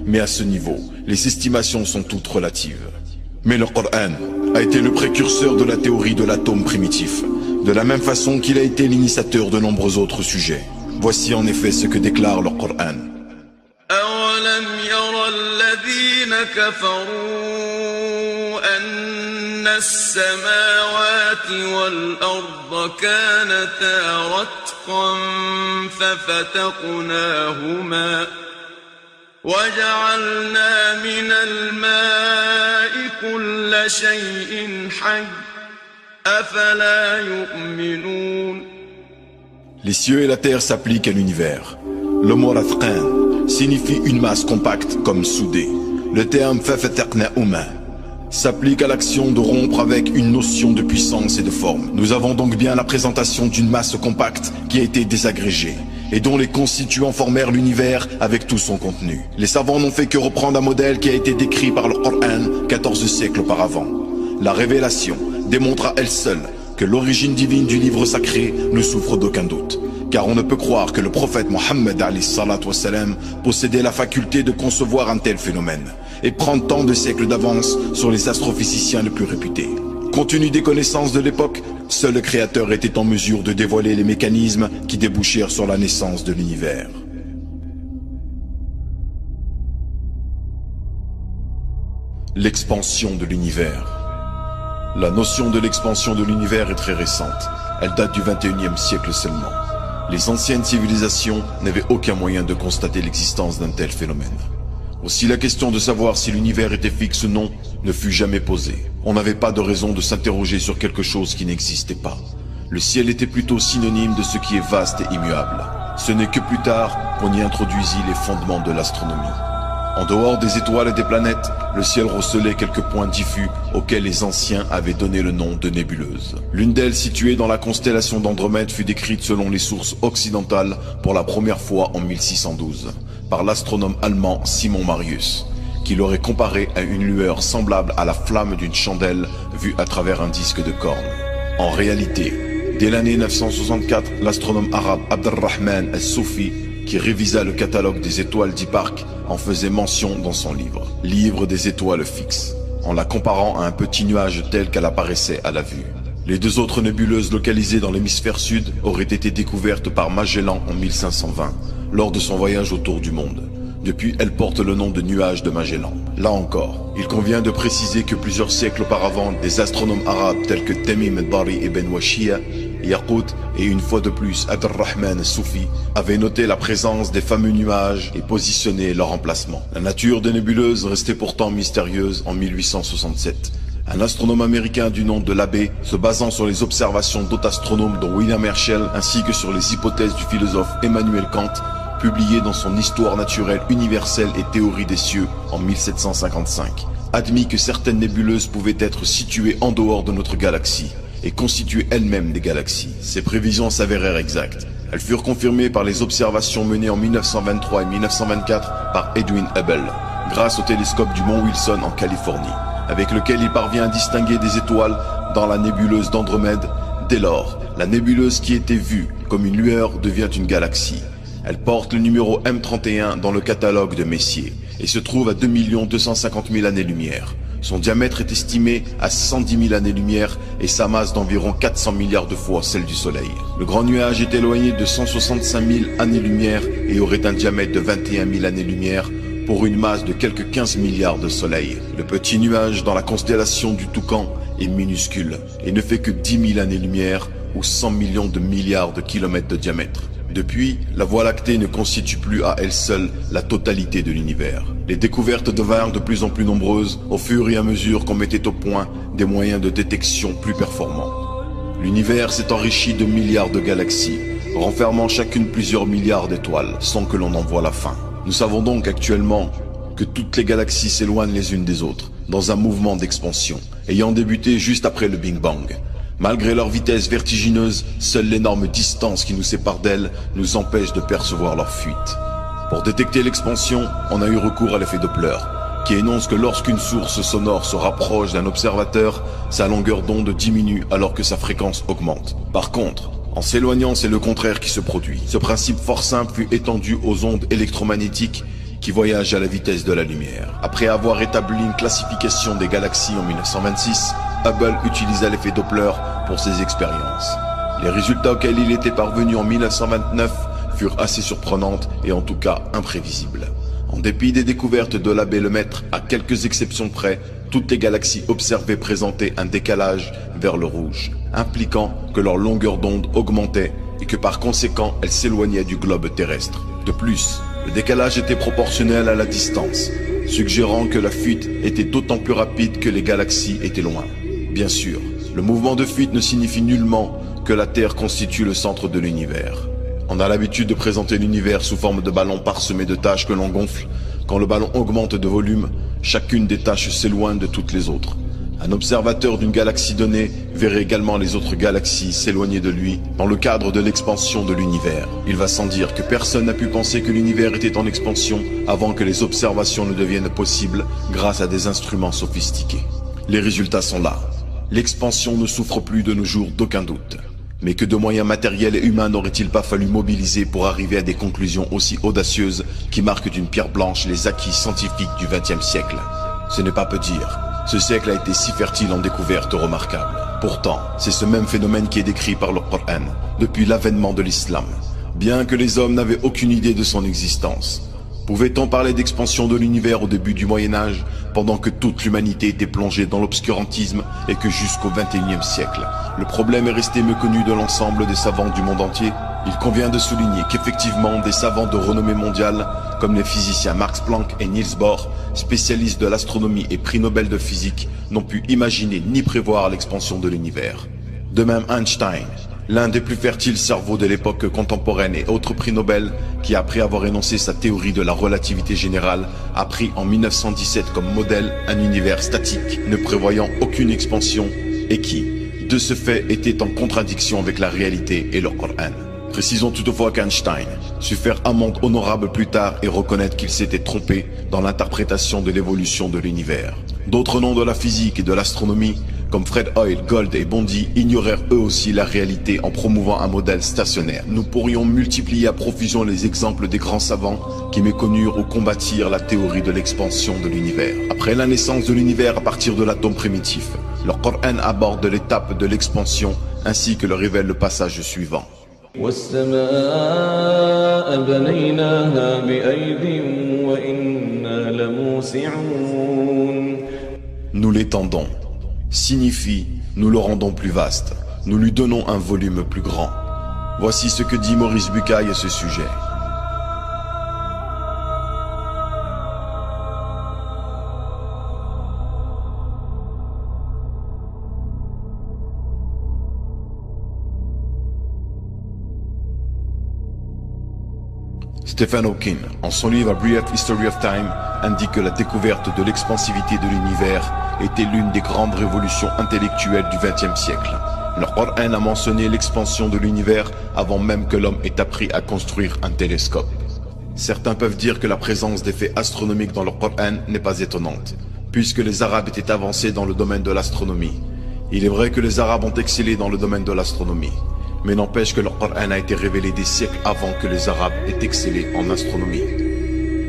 Mais à ce niveau, les estimations sont toutes relatives. Mais le Coran a été le précurseur de la théorie de l'atome primitif, de la même façon qu'il a été l'initiateur de nombreux autres sujets. Voici en effet ce que déclare le Coran. أَوَلَمْ يَرَ الَّذِينَ كَفَرُوا أَنَّ السَّمَاوَاتِ وَالْأَرْضَ كَانَتَا رَتْقًا فَفَتَقْنَاهُمَا وَجَعَلْنَا مِنَ الْمَاءِ كُلَّ شَيْءٍ حَيٍّ أَفَلَا يُؤْمِنُونَ. Les cieux et la terre s'appliquent à l'univers. Le mot rathqan signifie une masse compacte comme soudée. Le terme fafataqnahuma s'applique à l'action de rompre avec une notion de puissance et de forme. Nous avons donc bien la présentation d'une masse compacte qui a été désagrégée et dont les constituants formèrent l'univers avec tout son contenu. Les savants n'ont fait que reprendre un modèle qui a été décrit par le Coran 14 siècles auparavant. La révélation démontre à elle seule que l'origine divine du livre sacré ne souffre d'aucun doute. Car on ne peut croire que le prophète Mohammed possédait la faculté de concevoir un tel phénomène et prendre tant de siècles d'avance sur les astrophysiciens les plus réputés. Compte tenu des connaissances de l'époque, seul le Créateur était en mesure de dévoiler les mécanismes qui débouchèrent sur la naissance de l'univers. L'expansion de l'univers. La notion de l'expansion de l'univers est très récente. Elle date du 21e siècle seulement. Les anciennes civilisations n'avaient aucun moyen de constater l'existence d'un tel phénomène. Aussi la question de savoir si l'univers était fixe ou non ne fut jamais posée. On n'avait pas de raison de s'interroger sur quelque chose qui n'existait pas. Le ciel était plutôt synonyme de ce qui est vaste et immuable. Ce n'est que plus tard qu'on y introduisit les fondements de l'astronomie. En dehors des étoiles et des planètes, le ciel recelait quelques points diffus auxquels les anciens avaient donné le nom de nébuleuses. L'une d'elles, située dans la constellation d'Andromède, fut décrite selon les sources occidentales pour la première fois en 1612 par l'astronome allemand Simon Marius, qui l'aurait comparée à une lueur semblable à la flamme d'une chandelle vue à travers un disque de corne. En réalité, dès l'année 964, l'astronome arabe Abd-ar-Rahman al-Soufi, qui révisa le catalogue des étoiles d'Hipparque, en faisait mention dans son livre des étoiles fixes, en la comparant à un petit nuage tel qu'elle apparaissait à la vue. Les deux autres nébuleuses localisées dans l'hémisphère sud auraient été découvertes par Magellan en 1520, lors de son voyage autour du monde. Depuis, elles portent le nom de nuages de Magellan. Là encore, il convient de préciser que plusieurs siècles auparavant, des astronomes arabes tels que Tamim al-Dari ibn Washia, Yaqut et une fois de plus Abd-ar-Rahman al-Soufi avaient noté la présence des fameux nuages et positionné leur emplacement. La nature des nébuleuses restait pourtant mystérieuse en 1867. Un astronome américain du nom de Labbé, se basant sur les observations d'autres astronomes dont William Herschel ainsi que sur les hypothèses du philosophe Emmanuel Kant, publié dans son Histoire naturelle universelle et théorie des cieux en 1755, admit que certaines nébuleuses pouvaient être situées en dehors de notre galaxie et constituer elles-mêmes des galaxies. Ces prévisions s'avérèrent exactes. Elles furent confirmées par les observations menées en 1923 et 1924 par Edwin Hubble, grâce au télescope du mont Wilson en Californie, avec lequel il parvient à distinguer des étoiles dans la nébuleuse d'Andromède. Dès lors, la nébuleuse qui était vue comme une lueur devient une galaxie. Elle porte le numéro M31 dans le catalogue de Messier et se trouve à 2 250 000 années-lumière. Son diamètre est estimé à 110 000 années-lumière et sa masse d'environ 400 milliards de fois celle du Soleil. Le grand nuage est éloigné de 165 000 années-lumière et aurait un diamètre de 21 000 années-lumière pour une masse de quelques 15 milliards de soleils. Le petit nuage dans la constellation du Toucan est minuscule et ne fait que 10 000 années-lumière ou 100 millions de milliards de kilomètres de diamètre. Depuis, la Voie lactée ne constitue plus à elle seule la totalité de l'univers. Les découvertes devinrent de plus en plus nombreuses au fur et à mesure qu'on mettait au point des moyens de détection plus performants. L'univers s'est enrichi de milliards de galaxies, renfermant chacune plusieurs milliards d'étoiles, sans que l'on en voie la fin. Nous savons donc actuellement que toutes les galaxies s'éloignent les unes des autres, dans un mouvement d'expansion, ayant débuté juste après le Big Bang. Malgré leur vitesse vertigineuse, seule l'énorme distance qui nous sépare d'elles nous empêche de percevoir leur fuite. Pour détecter l'expansion, on a eu recours à l'effet Doppler, qui énonce que lorsqu'une source sonore se rapproche d'un observateur, sa longueur d'onde diminue alors que sa fréquence augmente. Par contre, en s'éloignant, c'est le contraire qui se produit. Ce principe fort simple fut étendu aux ondes électromagnétiques qui voyage à la vitesse de la lumière. Après avoir établi une classification des galaxies en 1926, Hubble utilisa l'effet Doppler pour ses expériences. Les résultats auxquels il était parvenu en 1929 furent assez surprenantes et en tout cas imprévisibles. En dépit des découvertes de l'abbé Lemaître, à quelques exceptions près, toutes les galaxies observées présentaient un décalage vers le rouge, impliquant que leur longueur d'onde augmentait et que par conséquent elles s'éloignaient du globe terrestre. De plus, le décalage était proportionnel à la distance, suggérant que la fuite était d'autant plus rapide que les galaxies étaient loin. Bien sûr, le mouvement de fuite ne signifie nullement que la Terre constitue le centre de l'univers. On a l'habitude de présenter l'univers sous forme de ballon parsemé de taches que l'on gonfle. Quand le ballon augmente de volume, chacune des taches s'éloigne de toutes les autres. Un observateur d'une galaxie donnée verrait également les autres galaxies s'éloigner de lui dans le cadre de l'expansion de l'univers. Il va sans dire que personne n'a pu penser que l'univers était en expansion avant que les observations ne deviennent possibles grâce à des instruments sophistiqués. Les résultats sont là. L'expansion ne souffre plus de nos jours d'aucun doute. Mais que de moyens matériels et humains n'aurait-il pas fallu mobiliser pour arriver à des conclusions aussi audacieuses qui marquent d'une pierre blanche les acquis scientifiques du XXe siècle? Ce n'est pas peu dire. Ce siècle a été si fertile en découvertes remarquables. Pourtant, c'est ce même phénomène qui est décrit par le Coran depuis l'avènement de l'islam, bien que les hommes n'avaient aucune idée de son existence. Pouvait-on parler d'expansion de l'univers au début du Moyen-Âge, pendant que toute l'humanité était plongée dans l'obscurantisme et que jusqu'au XXIe siècle, le problème est resté méconnu de l'ensemble des savants du monde entier? Il convient de souligner qu'effectivement des savants de renommée mondiale, comme les physiciens Max Planck et Niels Bohr, spécialistes de l'astronomie et prix Nobel de physique, n'ont pu imaginer ni prévoir l'expansion de l'univers. De même Einstein, l'un des plus fertiles cerveaux de l'époque contemporaine et autre prix Nobel, qui après avoir énoncé sa théorie de la relativité générale, a pris en 1917 comme modèle un univers statique, ne prévoyant aucune expansion, et qui, de ce fait, était en contradiction avec la réalité et le Coran. Précisons toutefois qu'Einstein sut faire amende honorable plus tard et reconnaître qu'il s'était trompé dans l'interprétation de l'évolution de l'univers. D'autres noms de la physique et de l'astronomie, comme Fred Hoyle, Gold et Bondi, ignorèrent eux aussi la réalité en promouvant un modèle stationnaire. Nous pourrions multiplier à profusion les exemples des grands savants qui méconnurent ou combattirent la théorie de l'expansion de l'univers. Après la naissance de l'univers à partir de l'atome primitif, le Coran aborde l'étape de l'expansion ainsi que le révèle le passage suivant. وَالسَّمَاءَ بَنَيْنَاهَا بِأَيْدٍ وَإِنَّا لَمُوسِعُونَ. Nous l'étendons signifie nous le rendons plus vaste, nous lui donnons un volume plus grand. Voici ce que dit Maurice Bucaille à ce sujet. Stephen Hawking, en son livre A Brief History of Time, indique que la découverte de l'expansivité de l'univers était l'une des grandes révolutions intellectuelles du XXe siècle. Le Coran a mentionné l'expansion de l'univers avant même que l'homme ait appris à construire un télescope. Certains peuvent dire que la présence d'effets astronomiques dans le Coran n'est pas étonnante, puisque les Arabes étaient avancés dans le domaine de l'astronomie. Il est vrai que les Arabes ont excellé dans le domaine de l'astronomie, mais n'empêche que le Coran a été révélé des siècles avant que les Arabes aient excellé en astronomie.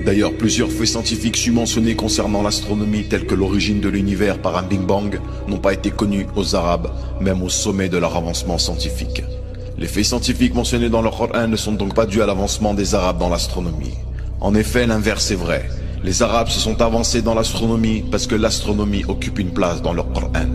D'ailleurs, plusieurs faits scientifiques submentionnés concernant l'astronomie, tels que l'origine de l'univers par un Big Bang, n'ont pas été connus aux Arabes, même au sommet de leur avancement scientifique. Les faits scientifiques mentionnés dans le Coran ne sont donc pas dus à l'avancement des Arabes dans l'astronomie. En effet, l'inverse est vrai. Les Arabes se sont avancés dans l'astronomie parce que l'astronomie occupe une place dans le Coran.